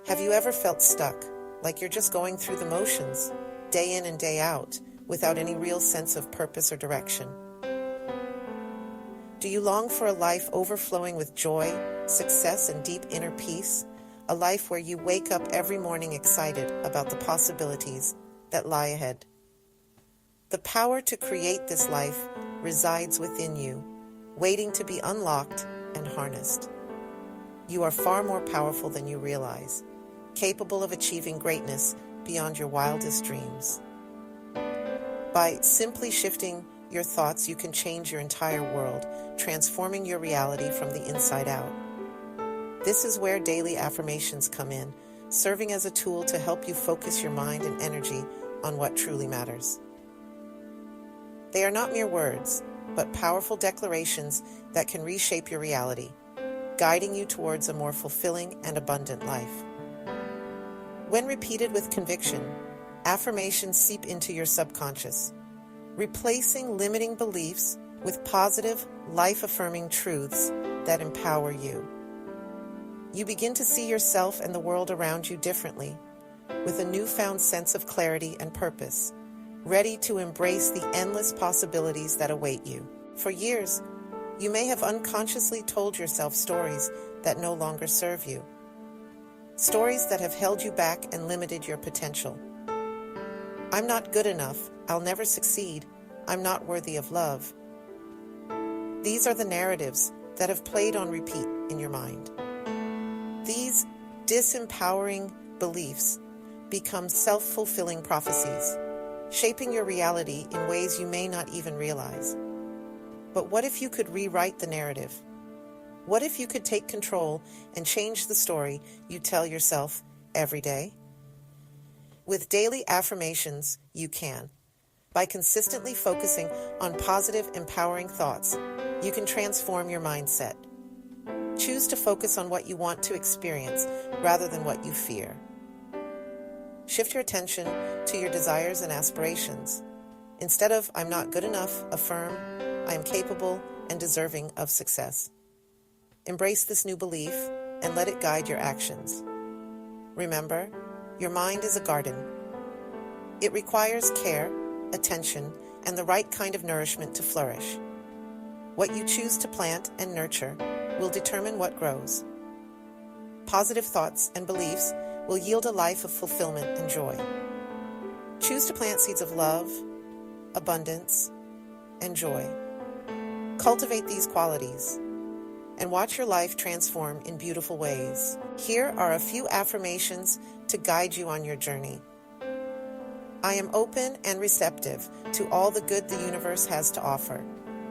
Have you ever felt stuck, like you're just going through the motions, day in and day out, without any real sense of purpose or direction? Do you long for a life overflowing with joy, success, and deep inner peace? A life where you wake up every morning excited about the possibilities that lie ahead. The power to create this life resides within you, waiting to be unlocked and harnessed. You are far more powerful than you realize, capable of achieving greatness beyond your wildest dreams. By simply shifting your thoughts, you can change your entire world, transforming your reality from the inside out. This is where daily affirmations come in, serving as a tool to help you focus your mind and energy on what truly matters. They are not mere words, but powerful declarations that can reshape your reality, guiding you towards a more fulfilling and abundant life. When repeated with conviction, affirmations seep into your subconscious, replacing limiting beliefs with positive, life-affirming truths that empower you. You begin to see yourself and the world around you differently, with a newfound sense of clarity and purpose, ready to embrace the endless possibilities that await you. For years, you may have unconsciously told yourself stories that no longer serve you. Stories that have held you back and limited your potential. I'm not good enough. I'll never succeed. I'm not worthy of love. These are the narratives that have played on repeat in your mind. These disempowering beliefs become self-fulfilling prophecies, shaping your reality in ways you may not even realize. But what if you could rewrite the narrative? What if you could take control and change the story you tell yourself every day? With daily affirmations, you can. By consistently focusing on positive, empowering thoughts, you can transform your mindset. Choose to focus on what you want to experience rather than what you fear. Shift your attention to your desires and aspirations. Instead of "I'm not good enough," affirm "I am capable and deserving of success." Embrace this new belief and let it guide your actions. Remember, your mind is a garden. It requires care, attention, and the right kind of nourishment to flourish. What you choose to plant and nurture will determine what grows. Positive thoughts and beliefs will yield a life of fulfillment and joy. Choose to plant seeds of love, abundance, and joy. Cultivate these qualities and watch your life transform in beautiful ways. Here are a few affirmations to guide you on your journey. I am open and receptive to all the good the universe has to offer.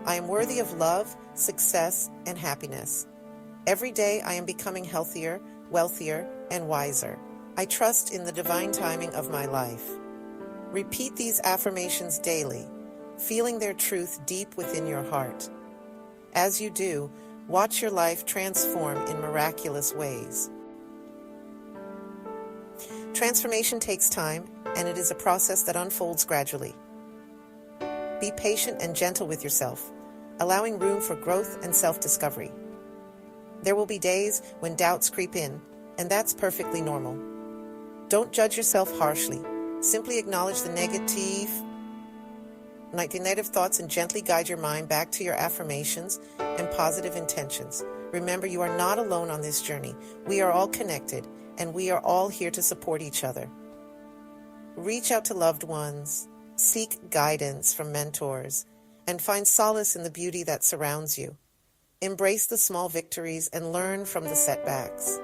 I am worthy of love, success, and happiness. Every day I am becoming healthier, wealthier, and wiser. I trust in the divine timing of my life. Repeat these affirmations daily, feeling their truth deep within your heart. As you do, watch your life transform in miraculous ways. Transformation takes time, and it is a process that unfolds gradually. Be patient and gentle with yourself, allowing room for growth and self-discovery. There will be days when doubts creep in, and that's perfectly normal. Don't judge yourself harshly. Simply acknowledge the negative thoughts and gently guide your mind back to your affirmations and positive intentions. Remember, you are not alone on this journey. We are all connected, and we are all here to support each other. Reach out to loved ones, seek guidance from mentors, and find solace in the beauty that surrounds you. Embrace the small victories and learn from the setbacks.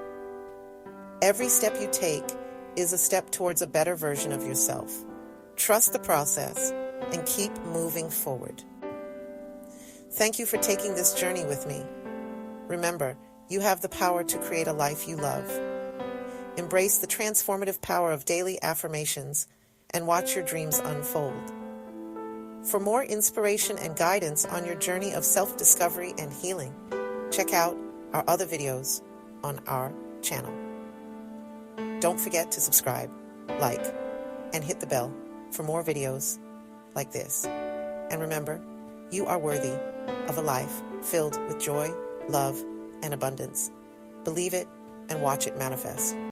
Every step you take is a step towards a better version of yourself. Trust the process and keep moving forward. Thank you for taking this journey with me. Remember, you have the power to create a life you love. Embrace the transformative power of daily affirmations and watch your dreams unfold. For more inspiration and guidance on your journey of self-discovery and healing, check out our other videos on our channel. Don't forget to subscribe, like, and hit the bell for more videos like this. And remember, you are worthy of a life filled with joy, love, and abundance. Believe it and watch it manifest.